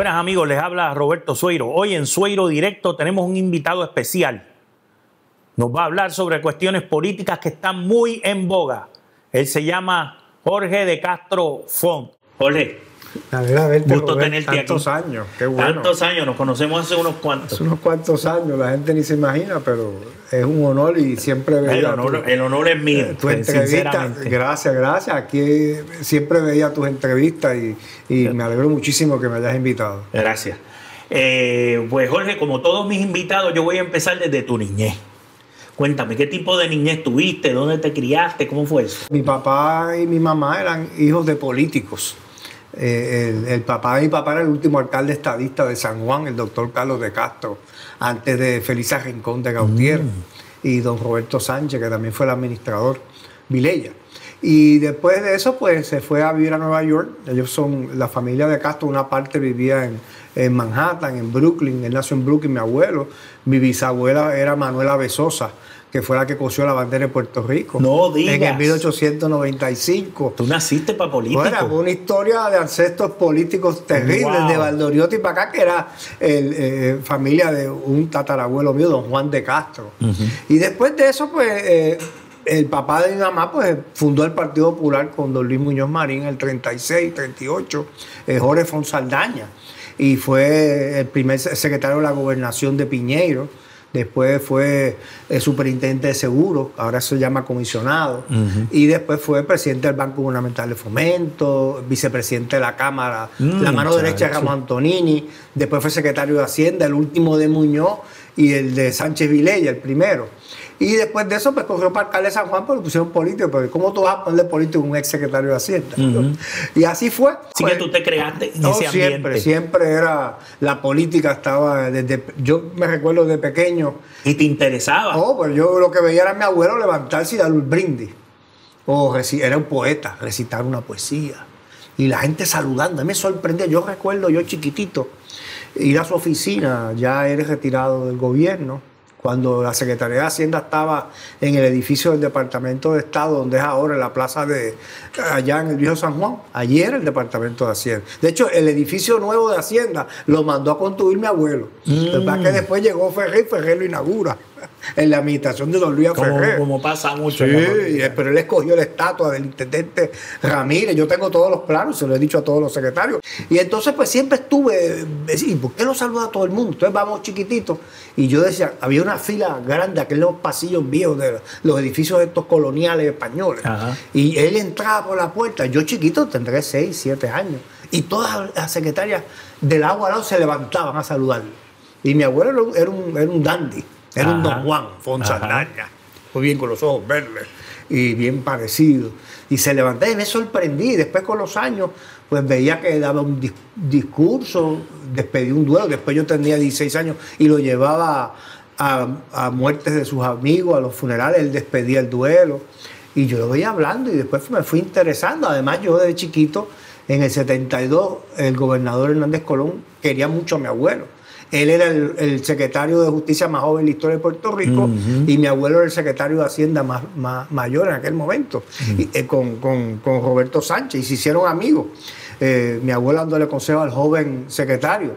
Buenas amigos, les habla Roberto Sueiro. Hoy en Sueiro Directo tenemos un invitado especial. Nos va a hablar sobre cuestiones políticas que están muy en boga. Él se llama Jorge de Castro Font. Jorge, gusto tenerte aquí. Tantos años, qué bueno. Tantos años, nos conocemos hace unos cuantos. Hace unos cuantos años, la gente ni se imagina, pero es un honor y siempre veía... El honor es mío, tu entrevista. Gracias. Aquí siempre veía tus entrevistas y me alegro muchísimo que me hayas invitado. Gracias. Pues Jorge, como todos mis invitados, yo voy a empezar desde tu niñez. Cuéntame, ¿qué tipo de niñez tuviste? ¿Dónde te criaste? ¿Cómo fue eso? Mi papá y mi mamá eran hijos de políticos. El papá de mi papá era el último alcalde estadista de San Juan, el doctor Carlos de Castro, antes de Felisa Rincón de Gautier, y don Roberto Sánchez, que también fue el administrador, Vilella. Y después de eso, pues se fue a vivir a Nueva York. Ellos son, la familia de Castro, una parte vivía en Manhattan, en Brooklyn. Él nació en Brooklyn, mi abuelo. Mi bisabuela era Manuela Besosa, que fue la que cosió la bandera de Puerto Rico. No digas. En el 1895. ¿Tú naciste para político? Bueno, una historia de ancestros políticos terribles, wow. De Valdoriotti para acá, que era familia de un tatarabuelo mío, don Juan de Castro. Y después de eso, pues, el papá de mi mamá, pues, fundó el Partido Popular con don Luis Muñoz Marín en el 36, 38, Jorge Font Saldaña. Y fue el primer secretario de la gobernación de Piñeiro. Después fue superintendente de seguros, ahora se llama comisionado. Y después fue presidente del Banco Gubernamental de Fomento, vicepresidente de la Cámara, la mano derecha de Ramón Antonini. Después fue secretario de Hacienda, el último de Muñoz y el de Sánchez Vilella, el primero. Y después de eso, pues cogió para alcalde de San Juan, pero pusieron político. Porque ¿cómo tú vas a ponerle político a un ex secretario de Hacienda? Y así fue. Así pues, que tú te creaste en ese ambiente. Siempre era la política, estaba desde... Yo me recuerdo de pequeño. ¿Y te interesaba? No, pues yo lo que veía era a mi abuelo levantarse y dar un brindis. Era un poeta, recitar una poesía. Y la gente saludando. Me sorprendía. Yo recuerdo, yo chiquitito, ir a su oficina, ya eres retirado del gobierno, cuando la Secretaría de Hacienda estaba en el edificio del Departamento de Estado, donde es ahora la plaza de allá en el Viejo San Juan. Allí era el Departamento de Hacienda. De hecho, el edificio nuevo de Hacienda lo mandó a construir mi abuelo. Lo que pasa es que después llegó Ferrer y Ferrer lo inaugura en la administración de don Luis Ferrer. Como pasa mucho. Sí, pero él escogió la estatua del intendente Ramírez. Yo tengo todos los planos, se lo he dicho a todos los secretarios. Y entonces pues siempre estuve, ¿y por qué no saluda a todo el mundo? Entonces vamos chiquititos. Y yo decía, había una fila grande, aquellos pasillos viejos de los edificios estos coloniales españoles. Y él entraba por la puerta. Yo chiquito tendré 6, 7 años. Y todas las secretarias del agua al lado se levantaban a saludarlo. Y mi abuelo era un dandy. Era un don Juan Font Saldaña, muy bien, con los ojos verdes y bien parecido. Y se levantaba y me sorprendí. Después con los años, pues veía que daba un discurso, despedía un duelo. Después yo tenía 16 años y lo llevaba a muertes de sus amigos, a los funerales. Él despedía el duelo. Y yo lo veía hablando y después me fui interesando. Además, yo desde chiquito, en el 72, el gobernador Hernández Colón quería mucho a mi abuelo. Él era el secretario de Justicia más joven en la historia de Puerto Rico y mi abuelo era el secretario de Hacienda más mayor en aquel momento, con Roberto Sánchez, y se hicieron amigos. Mi abuelo dándole consejo al joven secretario.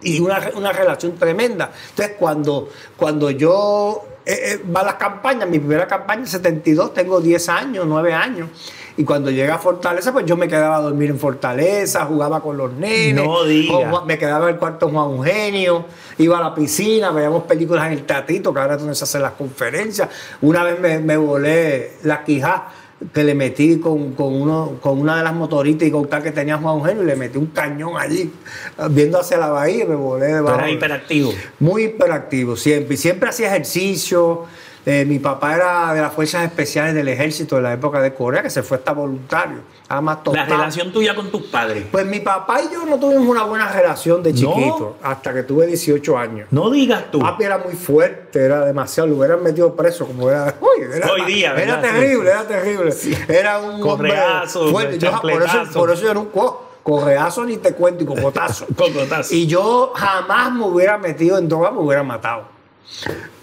Y una relación tremenda. Entonces, cuando yo va a las campañas, mi primera campaña en 72, tengo 10 años, 9 años. Y cuando llegué a Fortaleza, pues yo me quedaba a dormir en Fortaleza, jugaba con los nenes. No digas. Me quedaba en el cuarto Juan Eugenio, iba a la piscina, veíamos películas en el teatrito, que ahora es donde se hacen las conferencias. Una vez me volé la quijá que le metí con una de las motoritas y con tal que tenía Juan Eugenio, y le metí un cañón allí, viendo hacia la bahía, y me volé debajo. ¿Era hiperactivo? Muy hiperactivo, siempre. Y siempre hacía ejercicio. Mi papá era de las Fuerzas Especiales del Ejército de la época de Corea, que se fue hasta voluntario. ¿La relación tuya con tus padres? Pues mi papá y yo no tuvimos una buena relación de chiquito, hasta que tuve 18 años. No digas tú. Papi era muy fuerte, era demasiado, lo hubieran metido preso como era hoy día, ¿verdad? Era terrible. Sí. Era un correazo, fuerte. Por eso yo era un correazo ni te cuento, y cocotazo. Y yo jamás me hubiera metido en droga, me hubiera matado.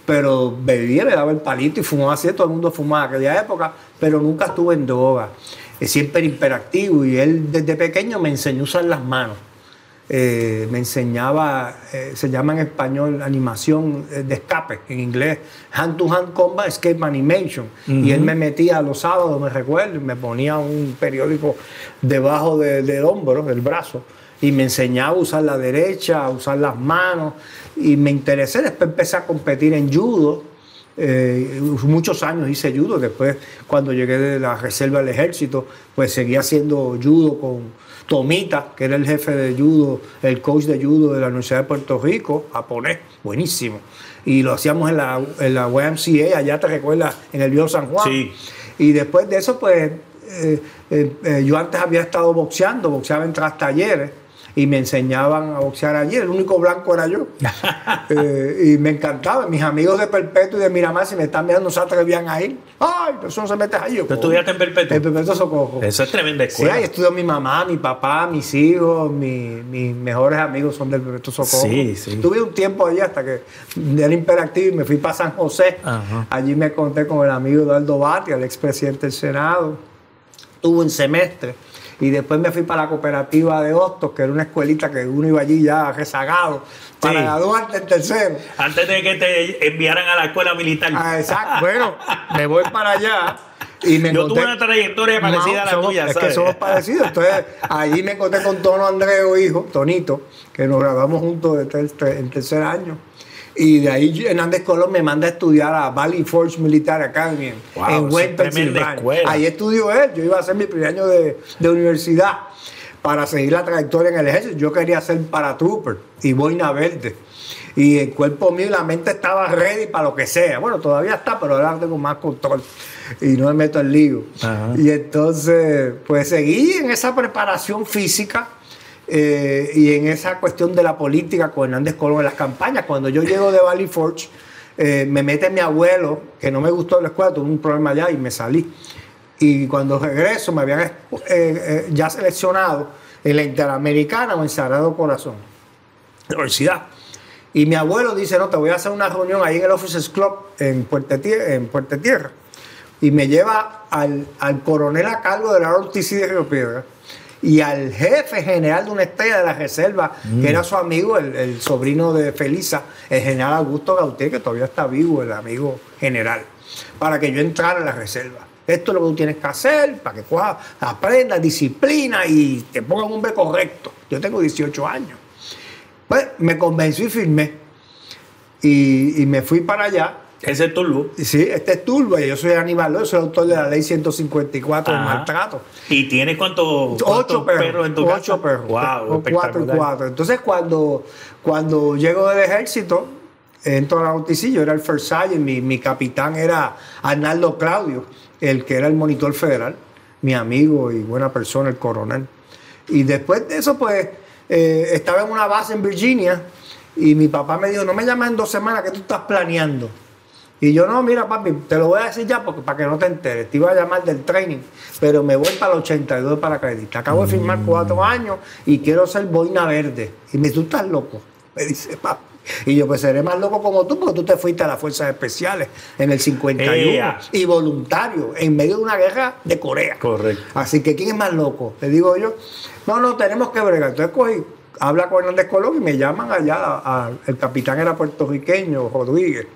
Pero bebía, me daba el palito y fumaba así, todo el mundo fumaba en aquella época, pero nunca estuve en droga. Siempre hiperactivo, y él desde pequeño me enseñó a usar las manos. me enseñaba, se llama en español animación de escape, en inglés Hand to Hand Combat Escape Animation. Y él me metía los sábados, me recuerdo, y me ponía un periódico debajo del hombro, del brazo, y me enseñaba a usar la derecha, a usar las manos, y me interesé. Después empecé a competir en judo. Muchos años hice judo. Después, cuando llegué de la reserva del ejército, pues seguí haciendo judo con Tomita, que era el jefe de judo, el coach de judo de la Universidad de Puerto Rico, japonés, buenísimo. Y lo hacíamos en la YMCA, allá te recuerdas, en el Viejo San Juan. Sí. Y después de eso, pues, yo antes había estado boxeaba en tras talleres, y me enseñaban a boxear allí. El único blanco era yo. Y me encantaba. Mis amigos de Perpetuo y de Miramar, si me están mirando, no se atrevían a ir. ¡Ay! Eso no se mete allí. ¿Tú estudiaste en Perpetuo? En Perpetuo Socorro. Eso es tremenda escuela. Sí, ahí estudió mi mamá, mi papá, mis hijos, mis mejores amigos son del Perpetuo Socorro. Sí, sí. Tuve un tiempo allí hasta que era imperativo y me fui para San José. Ajá. Allí me conté con el amigo Eduardo Batia, el expresidente del Senado. Tuve un semestre. Y después me fui para la cooperativa de Hostos, que era una escuelita que uno iba allí ya rezagado, para graduarte en tercero. Antes de que te enviaran a la escuela militar. Exacto. Bueno, me voy para allá. Y me Yo tuve una trayectoria parecida a la tuya, es ¿sabes? que somos parecidos. Entonces, allí me encontré con Tono Andreo, hijo, Tonito, que nos graduamos juntos en tercer año. Y de ahí Hernández Colón me manda a estudiar a Valley Forge Military Academy en Wayne, Pensilvania. Ahí estudió él. Yo iba a hacer mi primer año de universidad para seguir la trayectoria en el ejército. Yo quería ser paratrooper y boina verde. Y el cuerpo mío y la mente estaba ready para lo que sea. Bueno, todavía está, pero ahora tengo más control y no me meto en lío. Ajá. Y entonces, pues seguí en esa preparación física. Y en esa cuestión de la política con Hernández Colón en las campañas. Cuando yo llego de Valley Forge, me mete mi abuelo, que no me gustó la escuela, tuve un problema allá y me salí. Y cuando regreso me habían ya seleccionado en la Interamericana o en Sagrado Corazón, la universidad. Y mi abuelo dice, no, te voy a hacer una reunión ahí en el Officers Club en Puerto Tierra. Y me lleva al coronel a cargo de la ROTC de Río Piedras y al jefe general de una estrella de la reserva, que era su amigo, el sobrino de Felisa, el general Augusto Gautier, que todavía está vivo, el amigo general, para que yo entrara en la reserva. Esto es lo que tú tienes que hacer para que aprendas disciplina y te pongas un hombre correcto. Yo tengo 18 años. Pues me convencí y firmé. Y me fui para allá. ¿Ese es Turbo? Sí, este es Turbo. Yo soy Aníbal López, soy autor de la ley 154 del maltrato. ¿Y tienes cuántos perros en tu casa? 8 perros. Wow, 4 y 4. Entonces, cuando llego del ejército, entro a la noticia, yo era el First Sergeant, mi capitán era Arnaldo Claudio, el que era el monitor federal, mi amigo y buena persona, el coronel. Y después de eso, pues, estaba en una base en Virginia y mi papá me dijo, no me llames en 2 semanas, que tú estás planeando. Y yo, no, mira, papi, te lo voy a decir ya porque, para que no te enteres. Te iba a llamar del training, pero me voy para el 82 de paracaidista. Acabo de firmar 4 años y quiero ser boina verde. Y me dice, tú estás loco, me dice, papi. Y yo, pues seré más loco como tú, porque tú te fuiste a las Fuerzas Especiales en el 51 y voluntario en medio de una guerra de Corea. Correcto. Así que, ¿quién es más loco? Le digo yo, no, tenemos que bregar. Entonces habla con Hernández Colón y me llaman allá. El capitán era puertorriqueño, Rodríguez,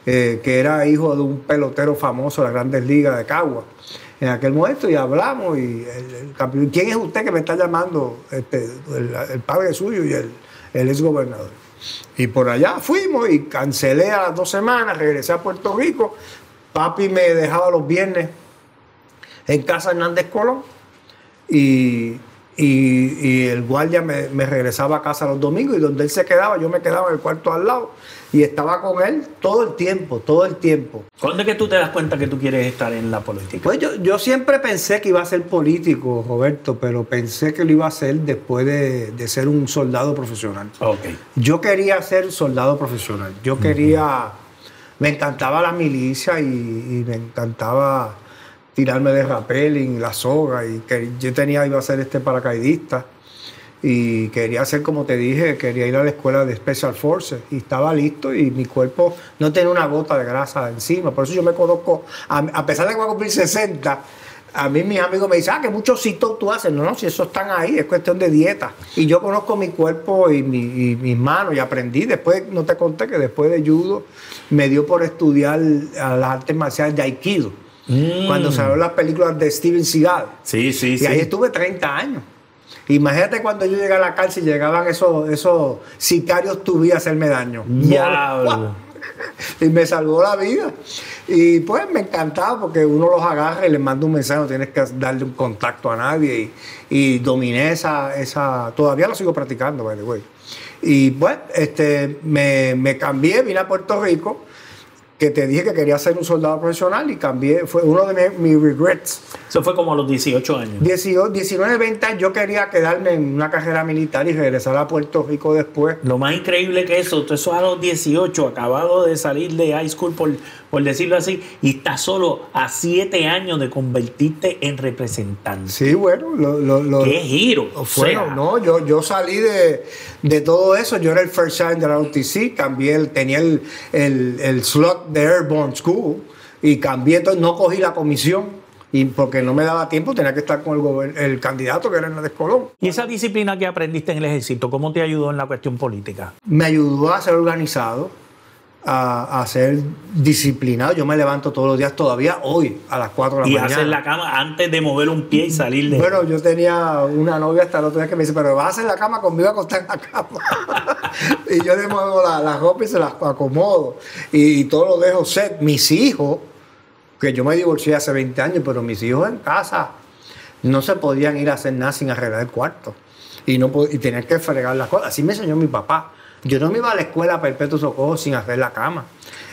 que era hijo de un pelotero famoso de las Grandes Ligas de Cagua en aquel momento, y hablamos. Y el capitán, ¿quién es usted que me está llamando? El padre suyo y el ex gobernador. Y por allá fuimos y cancelé a las 2 semanas, regresé a Puerto Rico. Papi me dejaba los viernes en casa de Hernández Colón y el guardia me regresaba a casa los domingos, y donde él se quedaba, yo me quedaba en el cuarto al lado y estaba con él todo el tiempo. ¿Cuándo es que tú te das cuenta que tú quieres estar en la política? Pues yo siempre pensé que iba a ser político, Roberto, pero pensé que lo iba a hacer después de ser un soldado profesional. Okay. Yo quería ser soldado profesional. Yo quería... Me encantaba la milicia y me encantaba tirarme de rappelling, la soga, y que yo iba a ser paracaidista. Y quería hacer, como te dije, quería ir a la escuela de Special Forces, y estaba listo, y mi cuerpo no tenía una gota de grasa encima. Por eso yo me conozco, a pesar de que voy a cumplir 60, A mí mis amigos me dicen, que muchos sit-ups tú haces. No, no, si eso están ahí, es cuestión de dieta. Y yo conozco mi cuerpo y mis manos y aprendí. Después, no te conté que después de judo me dio por estudiar a las artes marciales de Aikido. Cuando salieron las películas de Steven Seagal. Sí, sí, y ahí estuve 30 años. Imagínate cuando yo llegué a la cárcel, llegaban esos sicarios tuví a hacerme daño. Diablo. Y me salvó la vida. Y pues me encantaba porque uno los agarra y les manda un mensaje, no tienes que darle un contacto a nadie. Y dominé esa. Todavía lo sigo practicando, by the way. Y pues me cambié, vine a Puerto Rico, que te dije que quería ser un soldado profesional y cambié, fue uno de mis regrets. Eso fue como a los 18 años. 19, 20 años yo quería quedarme en una carrera militar y regresar a Puerto Rico después. Lo más increíble que eso a los 18, acabado de salir de high school, por decirlo así, y estás solo a 7 años de convertirte en representante. Sí, bueno. ¡Qué giro! Bueno, no, yo salí de todo eso. Yo era el first sergeant de la UTC, tenía el slot de Airborne School y cambié, entonces no cogí la comisión. Y porque no me daba tiempo, tenía que estar con el candidato que era Hernández Colón. ¿Y esa disciplina que aprendiste en el ejército, cómo te ayudó en la cuestión política? Me ayudó a ser organizado, a ser disciplinado. Yo me levanto todos los días, todavía hoy, a las 4 de la mañana. Y hacer la cama antes de mover un pie y salir de... Bueno, yo tenía una novia hasta el otro día que me dice, pero vas a hacer la cama conmigo, acostar en la cama. Y yo le muevo la ropa y se las acomodo. Y todo lo dejo set. Mis hijos, que yo me divorcié hace 20 años, pero mis hijos en casa no se podían ir a hacer nada sin arreglar el cuarto. Y tenían que fregar las cosas. Así me enseñó mi papá. Yo no me iba a la escuela a perpetuo socorro sin hacer la cama.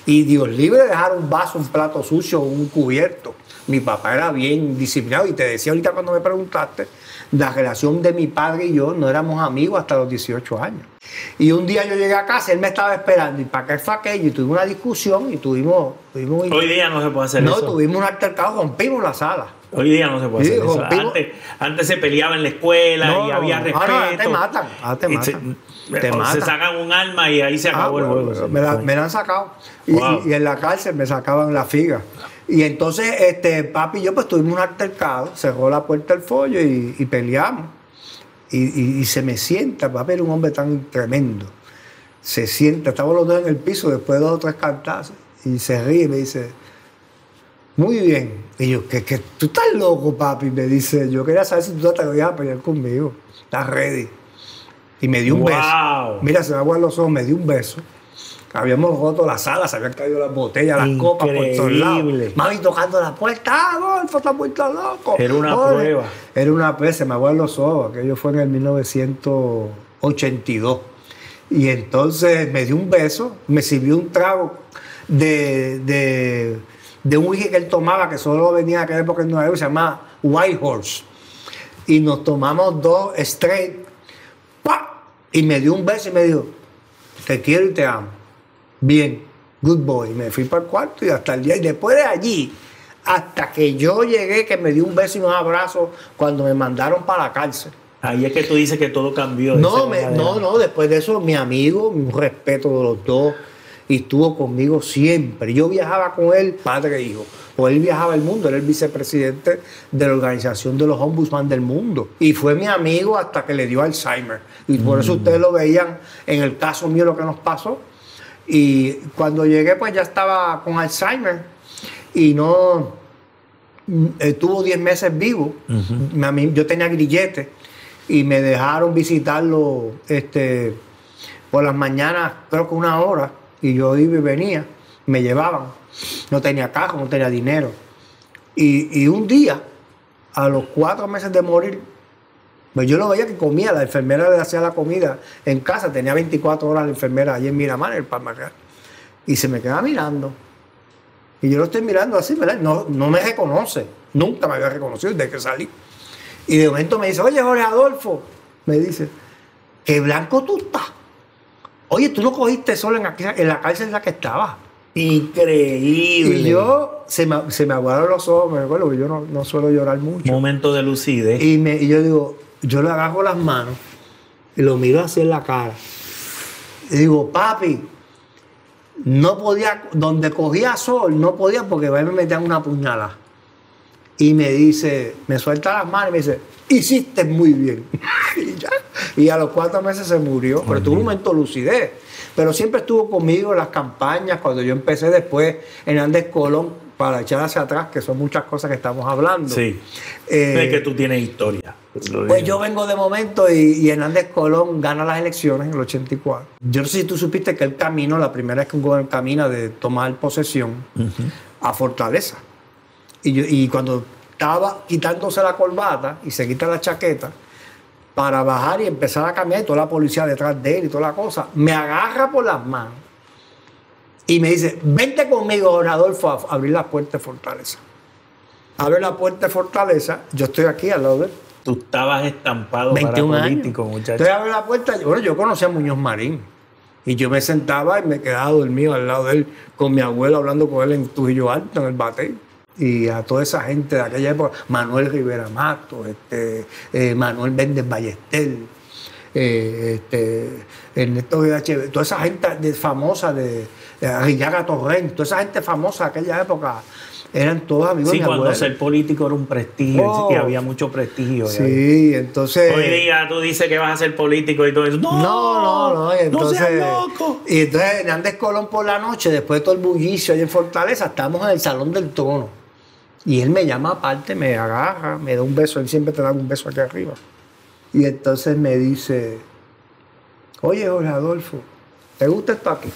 Y Dios libre de dejar un vaso, un plato sucio, un cubierto. Mi papá era bien disciplinado. Y te decía ahorita cuando me preguntaste, la relación de mi padre y yo no éramos amigos hasta los 18 años. Y un día yo llegué a casa, él me estaba esperando. ¿Y para qué fue aquello? Y tuvimos una discusión y tuvimos hoy día no se puede hacer eso. No, tuvimos un altercado, rompimos la sala. Hoy día no se puede hacer eso. Antes se peleaba en la escuela y había respeto. Ahora te matan. Te matan. Se sacan un arma y ahí se acabó el juego. Me la han sacado. Y en la cárcel me sacaban la figa. Y entonces papi y yo pues tuvimos un altercado, cerró la puerta del follo y peleamos. Y se me sienta, papi era un hombre tan tremendo. Se sienta, estábamos los dos en el piso después de 2 o 3 cantazos. Y se ríe y me dice, muy bien. Y yo, que tú estás loco, papi. Me dice, yo quería saber si tú te ibas a pelear conmigo. Estás ready. Y me dio un beso. Mira, se me aguan los ojos, me dio un beso. Habíamos roto la sala, se habían caído las botellas, las copas por todos lados. Mami tocando la puerta, Adolfo, está muy loco. Era una prueba. Era una prueba, se me aguan los ojos. Aquello fue en el 1982. Y entonces me dio un beso, me sirvió un trago de un whisky que él tomaba, que solo venía en aquella época en Nueva York, se llama White Horse. Y nos tomamos 2 straight. ¡Pah! Y me dio un beso y me dijo, te quiero y te amo. Bien, good boy. Me fui para el cuarto y hasta el día. Y después de allí, hasta que yo llegué, que me dio un beso y un abrazo cuando me mandaron para la cárcel. Ahí es que tú dices que todo cambió. No, después de eso, mi amigo, un respeto de los dos, y estuvo conmigo siempre. Yo viajaba con él, padre e hijo. O él viajaba el mundo, era el vicepresidente de la Organización de los Ombudsman del Mundo. Y fue mi amigo hasta que le dio Alzheimer. Y por eso ustedes lo veían en el caso mío, lo que nos pasó. Y cuando llegué, pues ya estaba con Alzheimer. Y no... Estuvo 10 meses vivo. Yo tenía grillete. Y me dejaron visitarlo por las mañanas, creo que 1 hora. Y yo iba y venía. Me llevaban. No tenía carro, no tenía dinero. Y un día, a los 4 meses de morir, pues yo lo veía que comía, la enfermera le hacía la comida en casa, tenía 24 horas la enfermera allí en Miramar, en el Palmar. Y se me queda mirando. Y yo lo estoy mirando así, ¿verdad? No me reconoce. Nunca me había reconocido desde que salí. Y de momento me dice, oye, Jorge Adolfo, me dice, qué blanco tú estás. Oye, tú no cogiste solo en la cárcel en la que estabas. Increíble. Y yo, se me aguaron los ojos, me recuerdo que yo no suelo llorar mucho. Momento de lucidez. Y yo digo, yo le agarro las manos y lo miro así en la cara. Y digo, papi, no podía, donde cogía sol, no podía porque me metían una puñalada. y me dice, me suelta las manos y me dice, hiciste muy bien. Y ya. Y a los 4 meses se murió, pero tuvo un momento de lucidez. Pero siempre estuvo conmigo en las campañas, cuando yo empecé después en Hernández Colón, para echar hacia atrás, que son muchas cosas que estamos hablando. Sí. Es que tú tienes historia. Pues yo vengo de momento y Hernández Colón gana las elecciones en el 84. Yo no sé si tú supiste que él caminó, la primera vez que un gobernador camina de tomar posesión a Fortaleza. Y cuando estaba quitándose la corbata y se quita la chaqueta para bajar y empezar a caminar, y toda la policía detrás de él y toda la cosa, me agarra por las manos y me dice, vente conmigo, don Adolfo, a abrir la puerta de Fortaleza. Abre la puerta de Fortaleza, yo estoy aquí al lado de él. Tú estabas estampado 21 para años. político, muchacho. Entonces abre la puerta, bueno, yo conocí a Muñoz Marín y yo me sentaba y me quedaba dormido al lado de él con mi abuelo hablando con él en Trujillo Alto, en el batey. Y a toda esa gente de aquella época, Manuel Rivera Mato, Manuel Méndez Ballester, Ernesto G.H., toda esa gente famosa de Arrillaga Torrent, toda esa gente famosa de aquella época, eran todos amigos de mi abuelo. Cuando ser político era un prestigio, y había mucho prestigio. Sí, entonces... Hoy día tú dices que vas a ser político y todo eso. No, y entonces, no seas loco. Y entonces Hernández Colón por la noche, después de todo el bullicio ahí en Fortaleza, estamos en el Salón del Trono. Y él me llama aparte, me agarra, me da un beso, él siempre te da un beso aquí arriba. Y entonces me dice, oye, Jorge Adolfo, ¿te gusta esto aquí?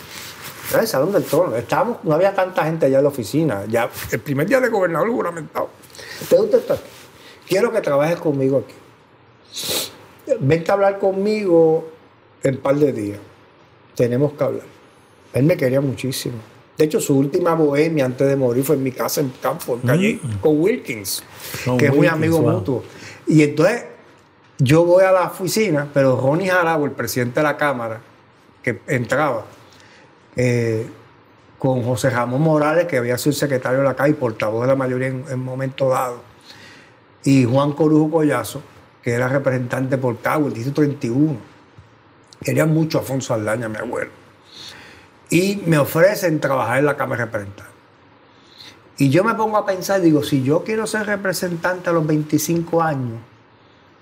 Era el Salón del Trono. No había tanta gente allá en la oficina. Ya el primer día de gobernador juramentado. ¿Te gusta esto aquí? Quiero que trabajes conmigo aquí. Vente a hablar conmigo en un par de días. Tenemos que hablar. Él me quería muchísimo. De hecho, su última bohemia antes de morir fue en mi casa en campo, en calle, con Wilkins, que es muy amigo mutuo. Y entonces yo voy a la oficina, pero Ronnie Jarabo, el presidente de la Cámara, que entraba, con José Ramón Morales, que había sido secretario de la Cámara y portavoz de la mayoría en un momento dado, y Juan Corujo Collazo, que era representante por Cabo, el distrito 31. Querían mucho a Afonso Aldaña, mi abuelo. Y me ofrecen trabajar en la Cámara de Representantes. Y yo me pongo a pensar, digo, si yo quiero ser representante a los 25 años,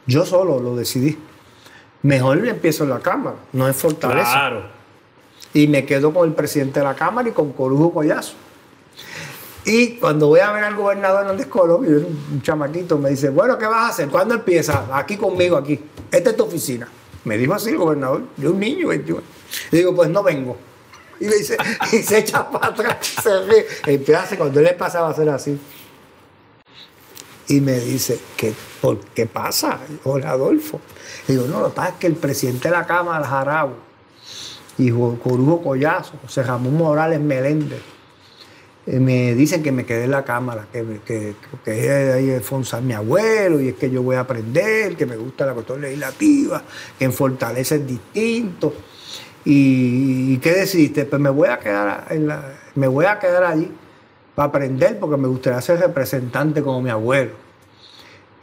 yo solo lo decidí. Mejor le empiezo en la Cámara, no en Fortaleza. Claro. Y me quedo con el presidente de la Cámara y con Corujo Collazo. Y cuando voy a ver al gobernador Hernández Colón, y un chamaquito me dice, bueno, ¿qué vas a hacer? ¿Cuándo empiezas? Aquí conmigo, aquí. Esta es tu oficina. Me dijo así el gobernador, yo un niño, 21. Y digo, pues no vengo. Y me dice, y se echa para atrás, se ríe. Empieza cuando él le pasaba a hacer así. Y me dice, ¿por qué pasa, Jorge Adolfo? Y digo, no, lo que pasa es que el presidente de la Cámara, Jarabo, y Corujo Collazo, José Ramón Morales Meléndez, me dicen que me quedé en la Cámara, que ahí es Fonsa, mi abuelo, y es que yo voy a aprender, que me gusta la cuestión legislativa, que en Fortaleza es distinto. ¿Y qué decidiste? Pues me voy a quedar allí para aprender, porque me gustaría ser representante como mi abuelo.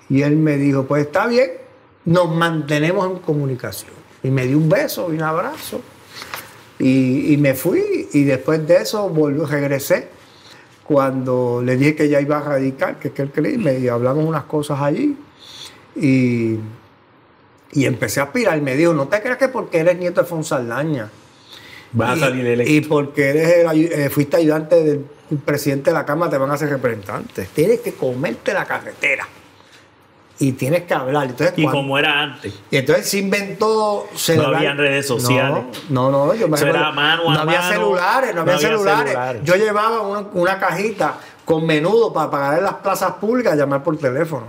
Y él me dijo, pues está bien, nos mantenemos en comunicación. Y me dio un beso y un abrazo. Y me fui, y después de eso regresé. Cuando le dije que ya iba a radicar, que es que él creía, y hablamos unas cosas allí. Y empecé a aspirar. Me dijo, no te creas que porque eres nieto de Afonso Aldaña vas a salir electo. Y porque fuiste ayudante del presidente de la Cámara, te van a hacer representante. Tienes que comerte la carretera. Y tienes que hablar. Entonces, como era antes. Y entonces se inventó celebrar. No había redes sociales. No. Yo me Eso era mano a no había mano. Celulares, no había celulares. Yo llevaba una cajita con menudo para pagar en las plazas públicas, llamar por teléfono.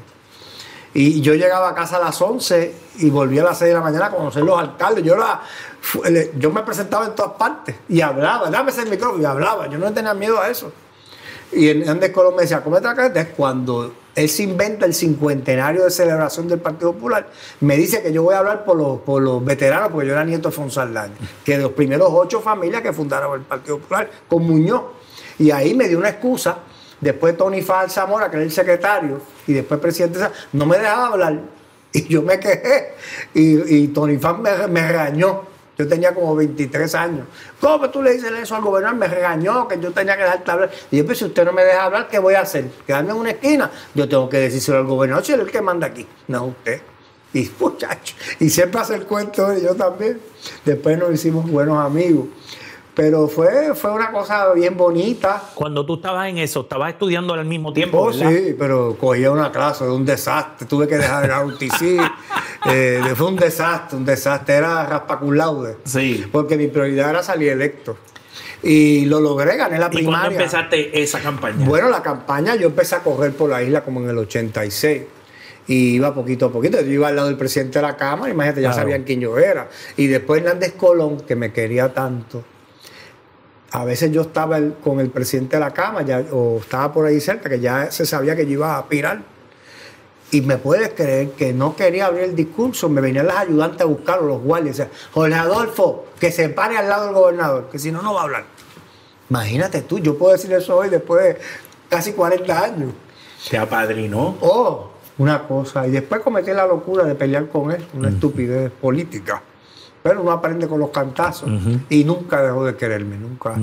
Y yo llegaba a casa a las 11 y volvía a las 6 de la mañana a conocer los alcaldes. Yo me presentaba en todas partes y hablaba. Dame ese micrófono y hablaba. Yo no tenía miedo a eso. Y Hernández Colón me decía, ¿cómo te la carretera? Cuando él se inventa el 50º de celebración del Partido Popular, me dice que yo voy a hablar por los veteranos, porque yo era nieto de Afonso Aldaña, que de los primeros 8 familias que fundaron el Partido Popular, con Muñoz. Y ahí me dio una excusa. Después Tony Fajal Zamora, que era el secretario, y después presidente, no me dejaba hablar. Y yo me quejé. Y Tony Fajal me regañó. Yo tenía como 23 años. ¿Cómo tú le dices eso al gobernador? Me regañó que yo tenía que dejarte hablar. Y yo, pues, si usted no me deja hablar, ¿qué voy a hacer? ¿Quedarme en una esquina? Yo tengo que decírselo al gobernador, si él es el que manda aquí. No, usted. Y muchacho, y siempre hace el cuento, y yo también. Después nos hicimos buenos amigos. Pero fue una cosa bien bonita. Cuando tú estabas en eso, estabas estudiando al mismo tiempo, Oh, ¿verdad? sí, pero cogía una clase de un desastre. Tuve que dejar el UTC. Fue un desastre. Era raspa cum laude. Sí. Porque mi prioridad era salir electo. Y lo logré, gané la ¿Y primaria. cuándo empezaste esa campaña? Bueno, la campaña yo empecé a correr por la isla como en el 86. Y iba poquito a poquito. Yo iba al lado del presidente de la Cámara, imagínate, ya Claro. sabían quién yo era. Y después Hernández Colón, que me quería tanto. A veces yo estaba con el presidente de la Cámara, o estaba por ahí cerca, que ya se sabía que yo iba a aspirar. Y me puedes creer que no quería abrir el discurso, me venían las ayudantes a buscarlo, los guardias. Decían, Jorge Adolfo, que se pare al lado del gobernador, que si no, no va a hablar. Imagínate tú, yo puedo decir eso hoy después de casi 40 años. ¿Te apadrinó? Oh, una cosa. Y después cometí la locura de pelear con él, una estupidez política. Pero uno aprende con los cantazos. Y nunca dejó de quererme, nunca.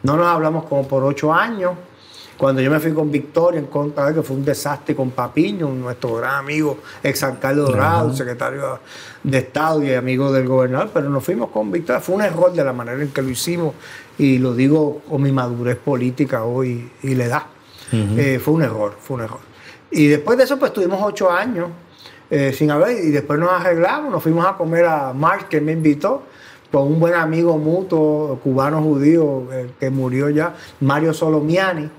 No nos hablamos como por 8 años. Cuando yo me fui con Victoria en contra de él, que fue un desastre, con Papiño, nuestro gran amigo, exalcalde Dorado, secretario de Estado y amigo del gobernador, pero nos fuimos con Victoria. Fue un error de la manera en que lo hicimos, y lo digo con mi madurez política hoy y la edad. Fue un error. Y después de eso, pues tuvimos 8 años sin hablar, y después nos arreglamos, nos fuimos a comer a Mark, que me invitó, con un buen amigo mutuo, cubano-judío, que murió ya, Mario Solomiani.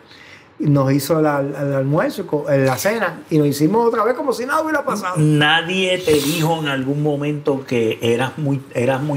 Nos hizo el almuerzo, la cena, y nos hicimos otra vez como si nada hubiera pasado. ¿Nadie te dijo en algún momento que eras muy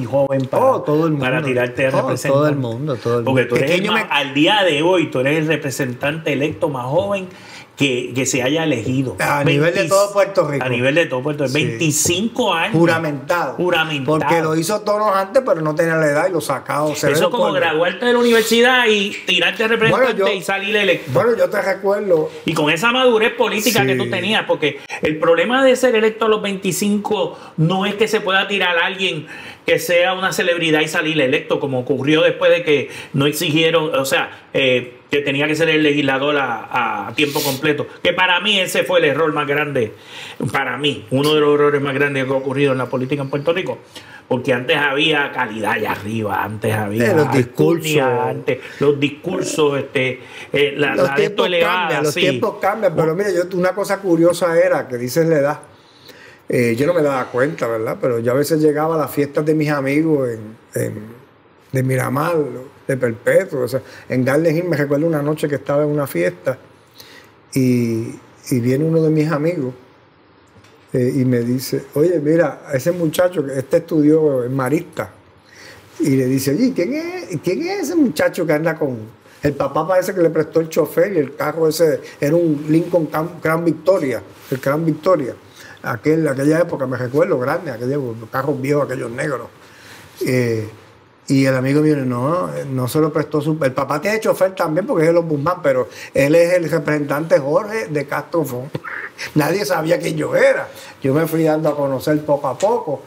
joven para, todo el mundo, para tirarte a representar? Todo el mundo. Porque tú eres al día de hoy, tú eres el representante electo más joven que se haya elegido. A nivel de todo Puerto Rico. A nivel de todo Puerto Rico. Sí. 25 años. Juramentado. Porque lo hizo todos antes, pero no tenía la edad y lo sacaba. Eso es como graduarte de la universidad y tirarte a representante y salir electo. Bueno, yo te recuerdo. Y con esa madurez política que tú tenías, porque el problema de ser electo a los 25 no es que se pueda tirar a alguien que sea una celebridad y salir electo, como ocurrió después de que no exigieron, o sea, que tenía que ser el legislador a tiempo completo. Que para mí ese fue el error más grande, para mí, uno de los errores más grandes que ha ocurrido en la política en Puerto Rico. Porque antes había calidad allá arriba, antes había los discursos, antes, los discursos, los tiempos cambian, los tiempos cambian, pero mire, una cosa curiosa era que dices la edad. Yo no me daba cuenta, ¿verdad? Pero yo a veces llegaba a las fiestas de mis amigos de Miramar, de Perpetuo, o sea, en Garden Hill. Me recuerdo una noche que estaba en una fiesta y viene uno de mis amigos y me dice, oye, mira, ese muchacho, este estudió en Marista, y le dice, oye, ¿quién es ese muchacho que anda con...? El papá parece que le prestó el chofer y el carro ese era un Lincoln Crown Victoria, el Crown Victoria. Aquella época, me recuerdo, grande, los carros viejos, aquellos negros. Y el amigo mío, no se lo prestó el papá tiene chofer también, porque es de los Bumbán, pero él es el representante Jorge de Castro Fon. Nadie sabía quién yo era. Yo me fui dando a conocer poco a poco.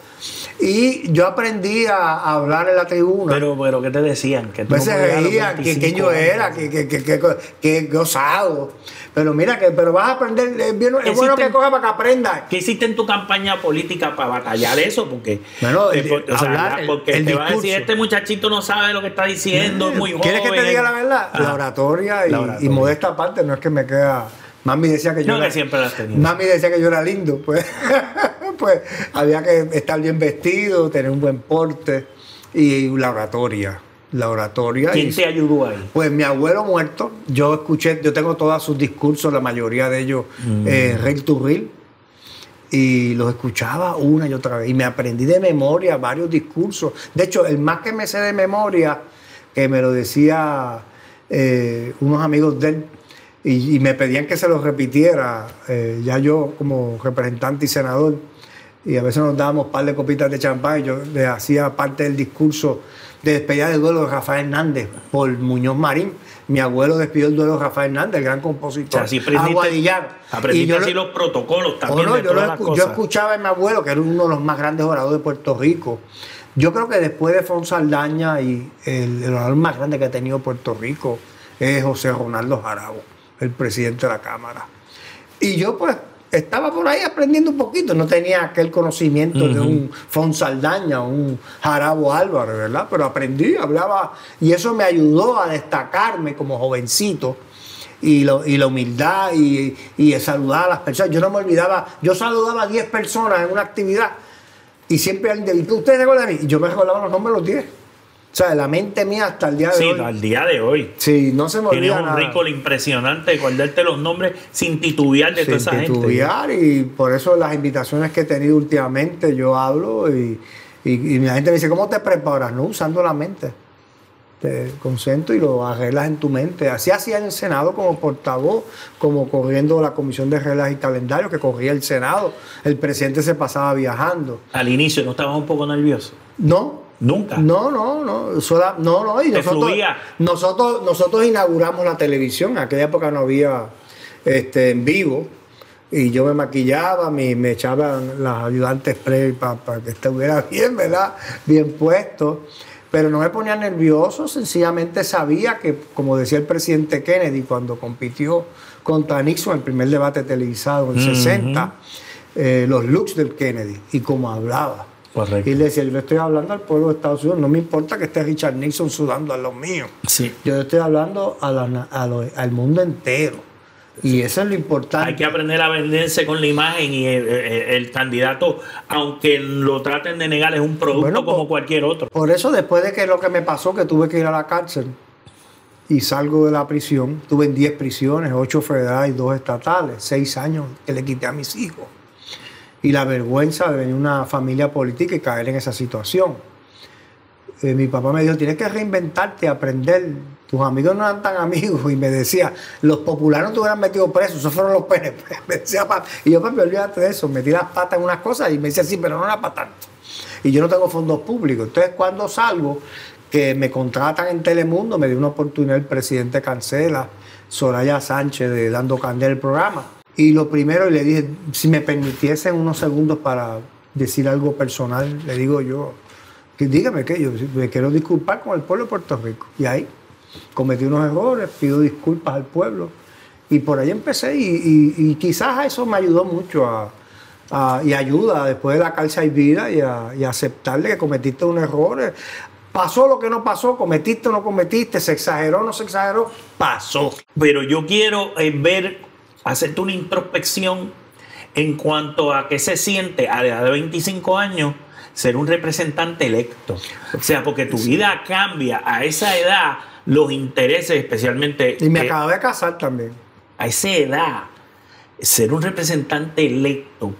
Y yo aprendí a hablar en la tribuna. Pero ¿qué te decían? Que pues se reían, que yo era, que osado. Pero mira, pero vas a aprender, es bueno que coja para que aprendas. ¿Qué hiciste en tu campaña política para batallar eso? Porque, bueno, porque te va a decir, este muchachito no sabe lo que está diciendo, es muy joven. ¿Quieres que te diga la verdad? La oratoria y modesta parte, no es que me queda... Mami decía que yo era, que siempre las tenía. Mami decía que yo era lindo, pues había que estar bien vestido, tener un buen porte y la oratoria. ¿Quién te ayudó ahí? Pues mi abuelo muerto. Yo tengo todos sus discursos, la mayoría de ellos reel to reel, y los escuchaba una y otra vez y me aprendí de memoria varios discursos. De hecho, el más que me sé de memoria, que me lo decía unos amigos de él, y me pedían que se los repitiera, ya yo como representante y senador, y a veces nos dábamos un par de copitas de champán, y yo le hacía parte del discurso de despedida del duelo de Rafael Hernández por Muñoz Marín. Mi abuelo despidió el duelo de Rafael Hernández, el gran compositor. O sea, aprendiste así los protocolos también. Yo escuchaba a mi abuelo, que era uno de los más grandes oradores de Puerto Rico, Yo creo que después de Fonsaldaña y el honor más grande que ha tenido Puerto Rico es José Ronaldo Jarabo, el presidente de la Cámara. Y yo pues estaba por ahí aprendiendo un poquito, no tenía aquel conocimiento de un Fonsaldaña, un Jarabo Álvarez, ¿verdad? Pero aprendí, hablaba, y eso me ayudó a destacarme como jovencito. Y la humildad y saludar a las personas. Yo no me olvidaba, yo saludaba a 10 personas en una actividad y siempre ¿ustedes recuerdan de mí? Y yo me recordaba los nombres de los 10. O sea, la mente mía hasta el día de hoy. Sí, al día de hoy. Sí, no se me olvida nada. Tienes un récord impresionante de guardarte los nombres sin titubear de toda esa gente. Sin titubear, y por eso las invitaciones que he tenido últimamente yo hablo y la gente me dice, ¿cómo te preparas? No, usando la mente. Te concentro y lo arreglas en tu mente. Así hacía en el Senado como portavoz, como corriendo la Comisión de Reglas y Calendario, que corría el Senado. El presidente se pasaba viajando. Al inicio, ¿no estabas un poco nervioso? No. ¿Nunca? No. No. Y nosotros inauguramos la televisión. En aquella época no había en vivo. Y yo me maquillaba, me echaban las ayudantes spray para que estuviera bien, ¿verdad? Bien puesto. Pero no me ponía nervioso, sencillamente sabía que, como decía el presidente Kennedy cuando compitió contra Nixon en el primer debate televisado en el 60, los looks del Kennedy y cómo hablaba. Correcto. Y le decía, yo le estoy hablando al pueblo de Estados Unidos, no me importa que esté Richard Nixon sudando a los míos. Sí. Yo le estoy hablando al mundo entero. Y eso es lo importante. Hay que aprender a venderse con la imagen y el candidato, aunque lo traten de negar, es un producto como cualquier otro. Por eso, después de que lo que me pasó, que tuve que ir a la cárcel y salgo de la prisión, tuve en 10 prisiones, 8 federales y 2 estatales, 6 años que le quité a mis hijos. Y la vergüenza de venir de una familia política y caer en esa situación. Mi papá me dijo, tienes que reinventarte, aprender. Tus amigos no eran tan amigos. Y me decía, los populares no te hubieran metido preso, esos fueron los PNP. Me decía, y yo, papi, olvídate de eso. Metí las patas en unas cosas y me decía, sí, pero no era para tanto. Y yo no tengo fondos públicos. Entonces, cuando salgo, que me contratan en Telemundo, me dio una oportunidad el presidente Cancela, Soraya Sánchez, de Dando Candela el programa. Y lo primero, le dije, si me permitiesen unos segundos para decir algo personal, le digo yo, dígame que yo me quiero disculpar con el pueblo de Puerto Rico. Y ahí cometí unos errores, pido disculpas al pueblo. Y por ahí empecé y quizás eso me ayudó mucho y ayuda después de la cárcel hay vida y a aceptarle que cometiste un error. Pasó lo que no pasó, cometiste o no cometiste, se exageró o no se exageró, pasó. Pero yo quiero hacerte una introspección en cuanto a qué se siente a la edad de 25 años ser un representante electo. O sea, porque tu vida cambia a esa edad, los intereses especialmente... Y me acabo de casar también. A esa edad, ser un representante electo,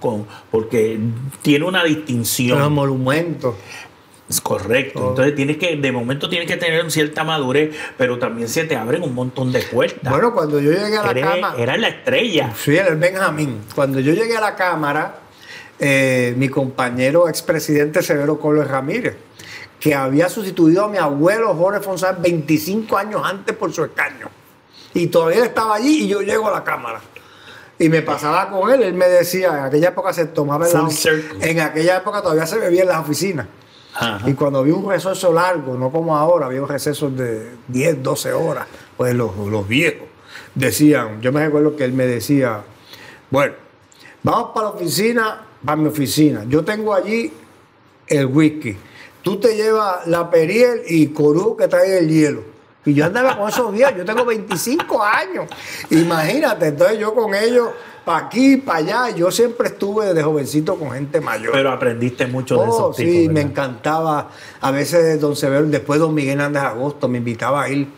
porque tiene una distinción. Los monumentos. Es correcto. Entonces de momento tienes que tener cierta madurez, pero también se te abren un montón de puertas. Bueno, cuando yo llegué a la Cámara... Era la estrella. Sí, era el Benjamín. Cuando yo llegué a la Cámara... mi compañero expresidente Severo Coles Ramírez, que había sustituido a mi abuelo Jorge Fonsaldaña 25 años antes por su escaño. Y todavía estaba allí y yo llego a la Cámara. Y me pasaba con él me decía, en aquella época se tomaba en aquella época todavía se bebía en las oficinas. Ajá. Y cuando había un receso largo, no como ahora, había un receso de 10, 12 horas, pues los viejos decían, yo me recuerdo que él me decía, bueno, vamos para la oficina, para mi oficina. Yo tengo allí el whisky. Tú te llevas la Periel y Corú que trae el hielo. Y yo andaba con esos viejos. Yo tengo 25 años. Imagínate. Entonces yo con ellos, para aquí, para allá. Yo siempre estuve desde jovencito con gente mayor. Pero aprendiste mucho de esos tipos. Sí, ¿verdad? Me encantaba. A veces don Severo, después don Miguel Hernández Agosto, me invitaba a ir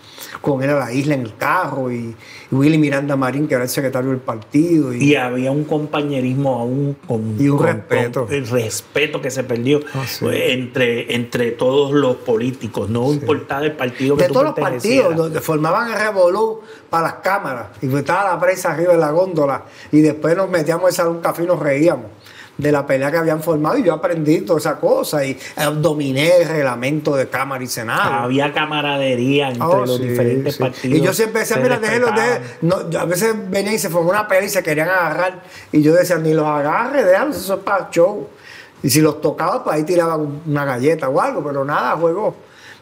con él a la isla en el carro, y Willy Miranda Marín, que era el secretario del partido. Y había un compañerismo aún y un respeto. El respeto que se perdió entre todos los políticos, no importaba el partido que de todos los partidos, donde formaban el revolú para las cámaras, y estaba la prensa arriba de la góndola, y después nos metíamos al salón café y nos reíamos de la pelea que habían formado, y yo aprendí toda esa cosa y dominé el reglamento de Cámara y Senado. Había camaradería entre los diferentes partidos. Y yo siempre decía, mira, a veces venían y se formó una pelea y se querían agarrar, y yo decía, ni los agarre, déjalos, eso es para show. Y si los tocaba, pues ahí tiraban una galleta o algo, pero nada, juego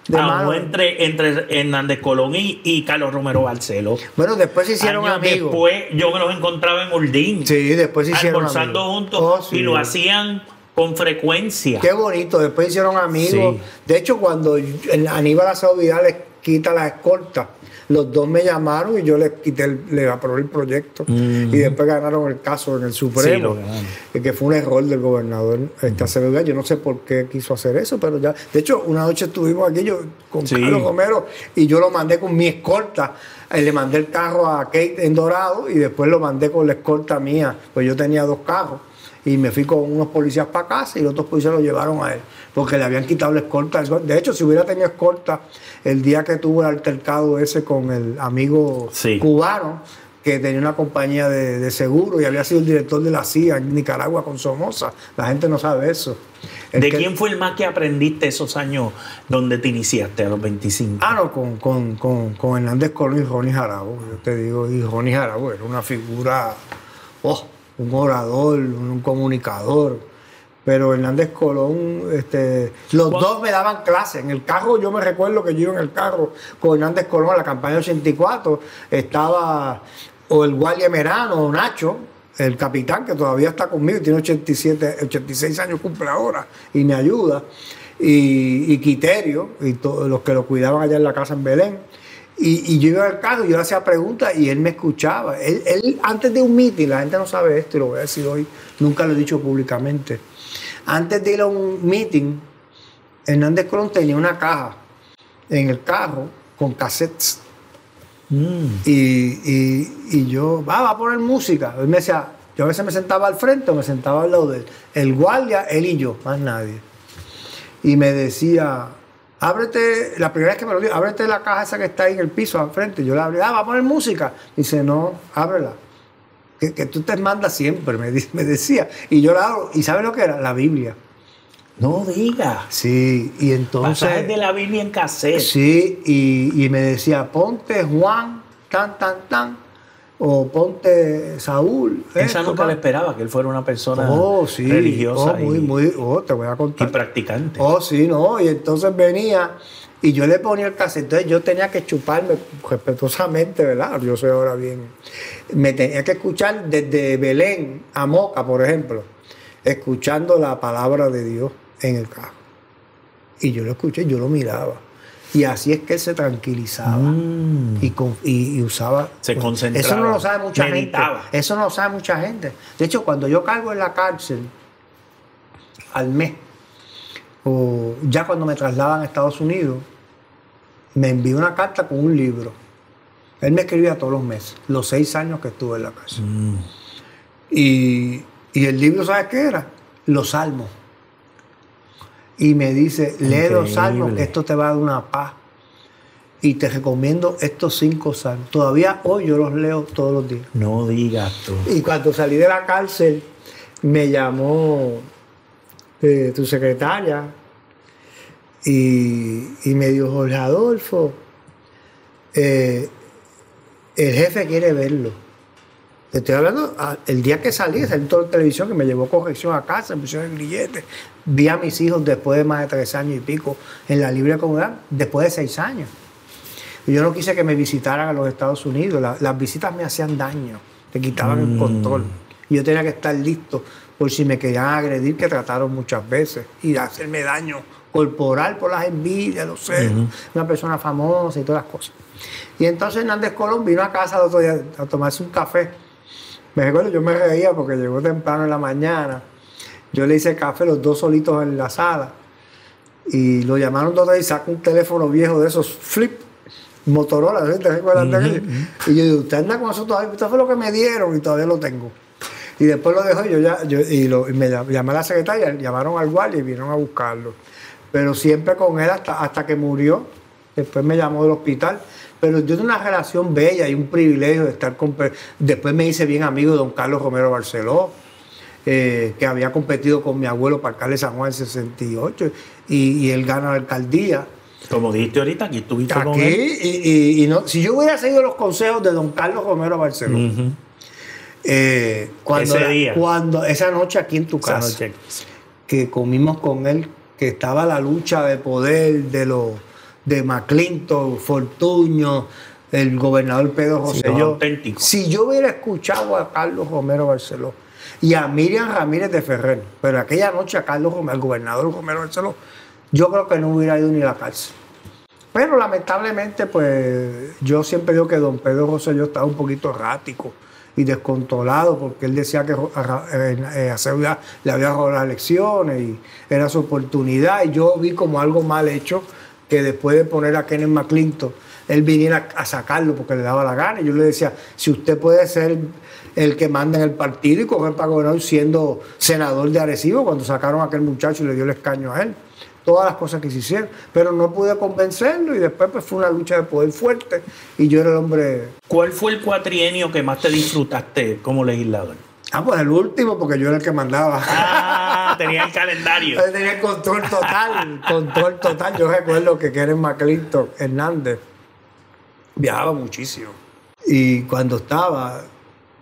de mano. Entre Hernández Colón y Carlos Romero Barceló. Bueno, después se hicieron Años amigos. Después yo me los encontraba en Urdín. Sí, después se hicieron almorzando amigos. juntos Oh, sí. y lo hacían con frecuencia. Qué bonito, después hicieron amigos. Sí. De hecho, cuando Aníbal Acevedo Vidal les quita la escolta, los dos me llamaron y yo les quité, les aprobé el proyecto. Y después ganaron el caso en el Supremo, que fue un error del gobernador Acevedo Vidal. Yo no sé por qué quiso hacer eso, pero ya. De hecho, una noche estuvimos aquí yo con Carlos Romero y yo lo mandé con mi escolta. Le mandé el carro a Kate en Dorado y después lo mandé con la escolta mía, pues yo tenía 2 carros. Y me fui con unos policías para casa y los otros policías lo llevaron a él, porque le habían quitado la escolta. De hecho, si hubiera tenido escolta el día que tuvo el altercado ese con el amigo cubano, que tenía una compañía de seguro y había sido el director de la CIA en Nicaragua con Somoza, la gente no sabe eso. ¿De quién fue el más que aprendiste esos años donde te iniciaste a los 25? Ah, no, con Hernández Colón y Ronnie Jarabo, yo te digo, y Ronnie Jarabo era una figura, un orador, un comunicador. Pero Hernández Colón, los dos me daban clases. En el carro, yo me recuerdo que yo iba en el carro con Hernández Colón a la campaña 84. Estaba o el guardia Merano, o Nacho, el capitán, que todavía está conmigo, tiene 86 años, cumple ahora, y me ayuda. Y Quiterio, y todos los que lo cuidaban allá en la casa en Belén. Y yo iba al carro, yo le hacía preguntas y él me escuchaba. Él antes de un meeting, la gente no sabe esto y lo voy a decir hoy, nunca lo he dicho públicamente. Antes de ir a un meeting, Hernández Colón tenía una caja en el carro con cassettes. Y yo, va a poner música. Él me decía, yo a veces me sentaba al frente o me sentaba al lado de él. El guardia, él y yo, más nadie. Y me decía, ábrete, la primera vez que me lo dijo, ábrete la caja esa que está ahí en el piso al frente. Yo la abrí, va a poner música. Dice, no, ábrela. Que tú te mandas siempre, me decía. Y yo la abro, ¿y sabes lo que era? La Biblia. No diga. Sí, y entonces... Pasajes de la Biblia en cassette. Sí, y me decía, ponte Juan, tan, o ponte Saúl. Esa nunca le esperaba, que él fuera una persona religiosa te voy a contar. Y practicante. Sí, no, y entonces venía y yo le ponía el cassette, entonces yo tenía que chuparme respetuosamente, ¿verdad? Yo soy ahora bien. Me tenía que escuchar desde Belén a Moca, por ejemplo, escuchando la palabra de Dios en el carro. Y yo lo escuché, yo lo miraba. Y así es que él se tranquilizaba y usaba. Se concentraba. Eso no lo sabe mucha meditaba. gente. Eso no lo sabe mucha gente. De hecho, cuando yo cargo en la cárcel al mes, o ya cuando me trasladan a Estados Unidos, me envió una carta con un libro. Él me escribía todos los meses, los 6 años que estuve en la cárcel. Y el libro, ¿sabes qué era? Los Salmos. Y me dice, lee los Salmos, que esto te va a dar una paz. Y te recomiendo estos 5 salmos. Todavía hoy yo los leo todos los días. No digas tú. Y cuando salí de la cárcel, me llamó tu secretaria y me dijo, Jorge Adolfo, el jefe quiere verlo. Te estoy hablando, el día que salí en toda la televisión, que me llevó corrección a casa, me pusieron el grillete. Vi a mis hijos después de más de 3 años y pico en la libre comunidad, después de 6 años. Y yo no quise que me visitaran a los Estados Unidos. Las visitas me hacían daño, te quitaban el control. Y yo tenía que estar listo por si me querían agredir, que trataron muchas veces, y hacerme daño corporal por las envidias, los celos, una persona famosa y todas las cosas. Y entonces Hernández Colón vino a casa el otro día a tomarse un café. Me recuerdo, yo me reía porque llegó temprano en la mañana. Yo le hice café, los dos solitos en la sala. Y lo llamaron dos veces y sacó un teléfono viejo de esos flip, Motorola, ¿sí? ¿Te recuerdas de aquello? Y yo digo, usted anda con eso todavía, usted fue lo que me dieron y todavía lo tengo. Y después lo dejó y me llamé a la secretaria, llamaron al guardia y vinieron a buscarlo. Pero siempre con él hasta que murió. Después me llamó del hospital. Pero yo tengo una relación bella y un privilegio de estar con... Después me hice bien amigo de don Carlos Romero Barceló, que había competido con mi abuelo para alcalde de San Juan en 68, y él gana la alcaldía. Como dijiste ahorita, aquí estuviste con él. Y no, si yo hubiera seguido los consejos de don Carlos Romero Barceló, ese día. esa noche aquí en tu casa, que comimos con él, que estaba la lucha de poder de McClinton, Fortuño, el gobernador Pedro Rosselló. Si yo hubiera escuchado a Carlos Romero Barceló y a Miriam Ramírez de Ferrer, pero aquella noche a Carlos Romero, al gobernador Romero Barceló, yo creo que no hubiera ido ni a la cárcel. Pero lamentablemente, pues yo siempre digo que don Pedro Rosselló estaba un poquito errático y descontrolado, porque él decía que Acevedo le había robado las elecciones y era su oportunidad, y yo vi como algo mal hecho que después de poner a Kenneth McClinton, él viniera a sacarlo porque le daba la gana. Y yo le decía, si usted puede ser el que manda en el partido y coger para gobernador siendo senador de Arecibo, cuando sacaron a aquel muchacho y le dio el escaño a él, todas las cosas que se hicieron, pero no pude convencerlo, y después pues fue una lucha de poder fuerte y yo era el hombre. ¿Cuál fue el cuatrienio que más te disfrutaste como legislador? Pues el último, porque yo era el que mandaba. Tenía el calendario. Tenía el control total. Yo recuerdo que Kenneth McClinton Hernández viajaba muchísimo. Y cuando estaba,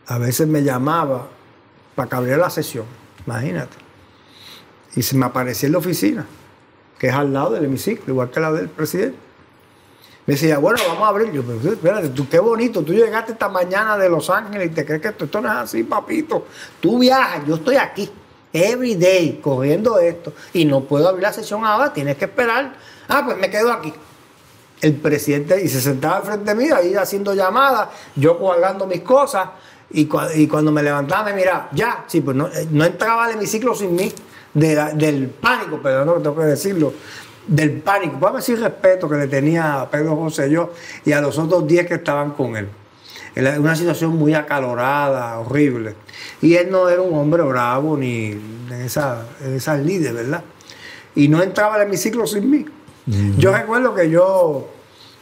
a veces me llamaba para que abriera la sesión, imagínate. Y se me aparecía en la oficina, que es al lado del hemiciclo, igual que la del presidente. Me decía, bueno, vamos a abrir. Yo, pero espérate, tú, qué bonito, tú llegaste esta mañana de Los Ángeles y te crees que esto no es así, papito. Tú viajas, yo estoy aquí, every day, corriendo esto, y no puedo abrir la sesión ahora, tienes que esperar. Pues me quedo aquí. El presidente, y se sentaba al frente mío, ahí haciendo llamadas, yo guardando mis cosas, y cuando me levantaba me miraba, ya, sí, pues no entraba al hemiciclo sin mí, del pánico, perdón, no tengo que decirlo, del pánico, vamos a decir respeto que le tenía a Pedro Rosselló y a los otros 10 que estaban con él. Era una situación muy acalorada, horrible. Y él no era un hombre bravo ni en esas líderes, ¿verdad? Y no entraba al hemiciclo sin mí. Yo recuerdo que yo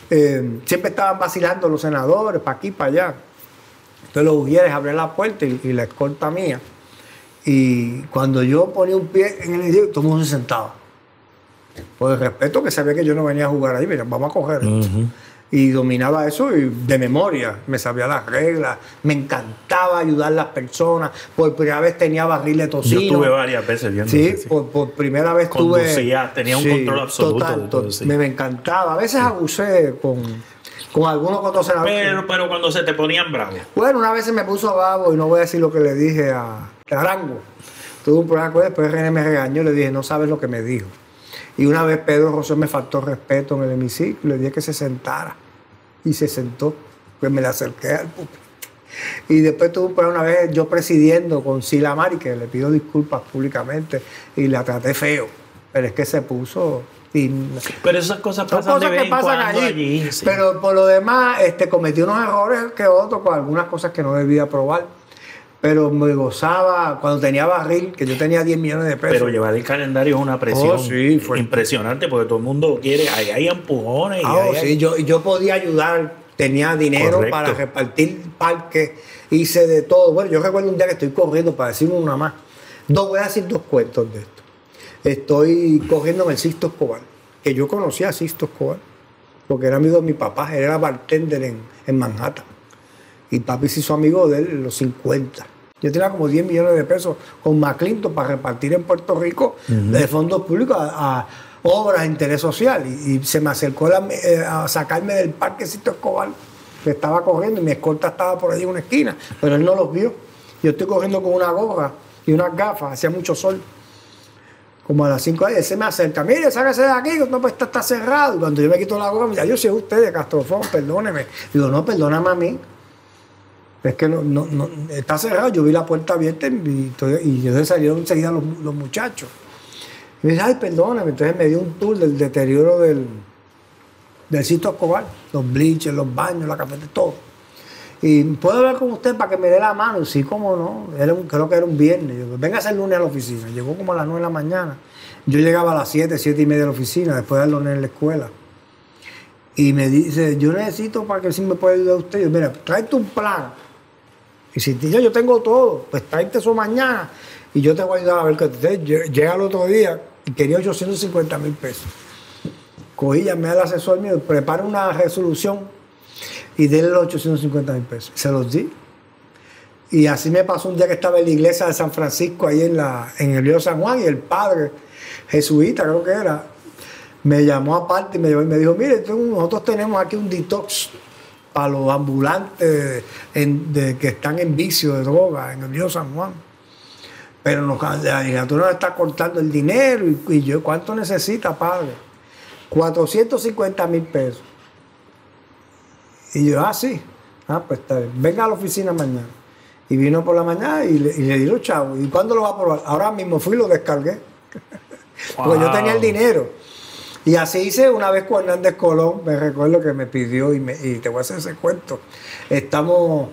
siempre estaban vacilando los senadores para aquí, para allá. Entonces los ujieres abrían la puerta y la escolta mía. Y cuando yo ponía un pie en el edificio, todo el mundo se sentaba. Por el respeto que sabía que yo no venía a jugar ahí, mira, vamos a coger esto. Y dominaba eso y de memoria, me sabía las reglas, me encantaba ayudar a las personas. Por primera vez tenía barril de tocino. Yo tuve varias veces viendo. Sí, por primera vez conducía, tenía un control absoluto. Total, me encantaba. A veces abusé con algunos otros senadores. Pero cuando se te ponían bravos. Bueno, una vez se me puso bravo y no voy a decir lo que le dije a Arango. Tuve un problema con él, después René me regañó y le dije, no sabes lo que me dijo. Y una vez Pedro Rosselló me faltó respeto en el hemiciclo, le dije que se sentara. Y se sentó, pues me le acerqué al público. Y después tuve un problema una vez yo presidiendo con Sila Mari, que le pido disculpas públicamente, y la traté feo. Pero es que se puso... Pero esas cosas pasan de vez en cuando allí. Sí. Pero por lo demás, cometí unos errores que otros con algunas cosas que no debía aprobar. Pero me gozaba cuando tenía barril, que yo tenía 10 millones de pesos. Pero llevar el calendario es una presión impresionante, porque todo el mundo quiere, hay empujones. Sí, yo podía ayudar, tenía dinero para repartir parques, hice de todo. Bueno, yo recuerdo un día que estoy corriendo, para decir una más. Voy a decir 2 cuentos de esto. Estoy corriendo en el Sixto Escobar, que yo conocía a Sixto Escobar, porque era amigo de mi papá, él era bartender en Manhattan. Y papi se hizo amigo de él en los 50. Yo tenía como 10 millones de pesos con McClinton para repartir en Puerto Rico de fondos públicos a obras de interés social. Y se me acercó a sacarme del parque Sixto Escobar, que estaba corriendo, y mi escolta estaba por allí en una esquina, pero él no los vio. Yo estoy corriendo con una gorra y unas gafas, hacía mucho sol. Como a las 5 él se me acerca, mire, sáquese de aquí, que no puede estar cerrado. Y cuando yo me quito la gorra, me dice, yo soy usted de Castrofón, perdóneme. Digo, no, perdóname a mí. Es que no está cerrado. Yo vi la puerta abierta y yo salieron enseguida los muchachos. Y me dice, ay, perdóname. Entonces me dio un tour del deterioro del Sixto Escobar, los bleachers, los baños, la cafetería, todo. Y puedo hablar con usted para que me dé la mano. Y sí, cómo no. Creo que era un viernes. Yo, venga a ser lunes a la oficina. Llegó como a las 9 de la mañana. Yo llegaba a las 7, 7 y media de la oficina, después de darlo en la escuela. Y me dice, yo necesito para que sí me pueda ayudar usted. Yo, mira, tráete un plan. Y si yo tengo todo, pues tráete eso mañana y yo te voy a ayudar a ver que usted llega el otro día y quería 850,000 pesos. Cogí, llamé al asesor mío, prepara una resolución y déle los 850,000 pesos. Se los di. Y así me pasó un día que estaba en la iglesia de San Francisco, ahí en el río San Juan, y el padre jesuita, creo que era, me llamó aparte y me dijo, mire, nosotros tenemos aquí un detox para los ambulantes que están en vicio de droga en el río San Juan. Pero la legislatura nos está cortando el dinero. Y yo, ¿cuánto necesita, padre? 450,000 pesos. Y yo, sí. Pues está bien. Venga a la oficina mañana. Y vino por la mañana y le di los chavos. ¿Y cuándo lo va a aprobar? Ahora mismo fui y lo descargué. Wow. Porque yo tenía el dinero. Y así hice una vez con Hernández Colón. Me recuerdo que me pidió, y te voy a hacer ese cuento. Estamos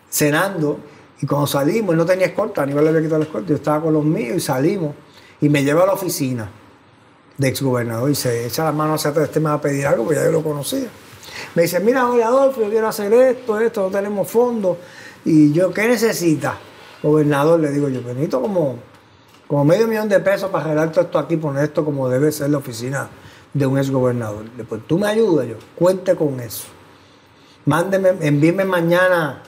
cenando y cuando salimos, él no tenía escolta, Aníbal le había quitado la escolta. Yo estaba con los míos y salimos. Y me lleva a la oficina de exgobernador y se echa la mano hacia atrás. Este me va a pedir algo, porque ya yo lo conocía. Me dice, mira, oye, Adolfo, yo quiero hacer esto, no tenemos fondos. Y yo, ¿qué necesita? Gobernador, le digo yo, necesito como $500,000 de pesos para arreglar todo esto aquí, poner esto como debe ser la oficina de un exgobernador. Pues tú me ayudas, yo, cuente con eso. Envíeme mañana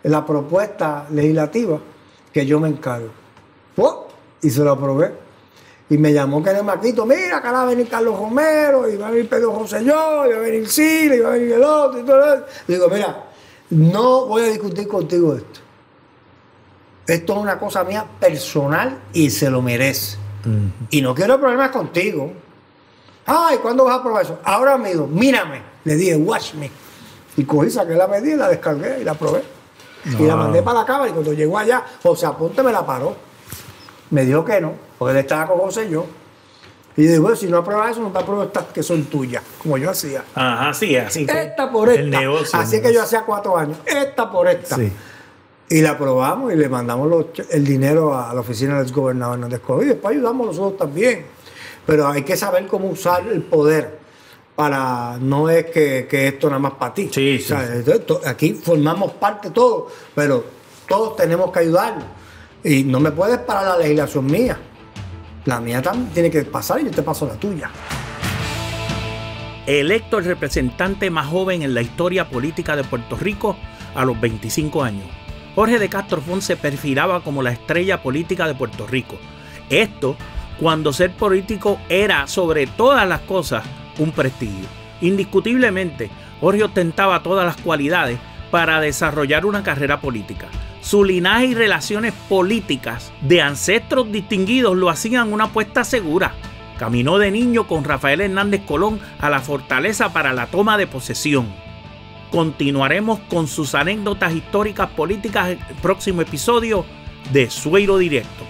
la propuesta legislativa que yo me encargo. Y se lo aprobé. Y me llamó Kenneth Maquito, mira, acá va a venir Carlos Romero, y va a venir Pedro Rosselló, y va a venir Sila, y va a venir el otro, y todo eso. Digo, mira, no voy a discutir contigo esto. Esto es una cosa mía personal y se lo merece. Y no quiero problemas contigo. Ay, ¿cuándo vas a aprobar eso? Ahora mismo, mírame. Le dije, watch me. Y cogí, saqué la medida, la descargué y la aprobé. Y la mandé para la Cámara, y cuando llegó allá, José Aponte me la paró. Me dijo que no, porque él estaba con José y yo. Y yo digo, bueno, si no apruebas eso, no te apruebo estas que son tuyas, como yo hacía. Ajá, sí, así. Esta por esta. El negocio. Así que yo hacía 4 años. Esta por esta. Sí. Y la aprobamos y le mandamos el dinero a la oficina del exgobernador Hernández Colón. Y después ayudamos nosotros también. Pero hay que saber cómo usar el poder. No es que esto nada más para ti. Sí, sí, o sea, aquí formamos parte todos, pero todos tenemos que ayudar. Y no me puedes parar la legislación mía. La mía también tiene que pasar y yo te paso la tuya. Electo el representante más joven en la historia política de Puerto Rico a los 25 años. Jorge de Castro Font se perfilaba como la estrella política de Puerto Rico. Esto cuando ser político era, sobre todas las cosas, un prestigio. Indiscutiblemente, Jorge ostentaba todas las cualidades para desarrollar una carrera política. Su linaje y relaciones políticas de ancestros distinguidos lo hacían una apuesta segura. Caminó de niño con Rafael Hernández Colón a la fortaleza para la toma de posesión. Continuaremos con sus anécdotas históricas políticas en el próximo episodio de Sueiro Directo.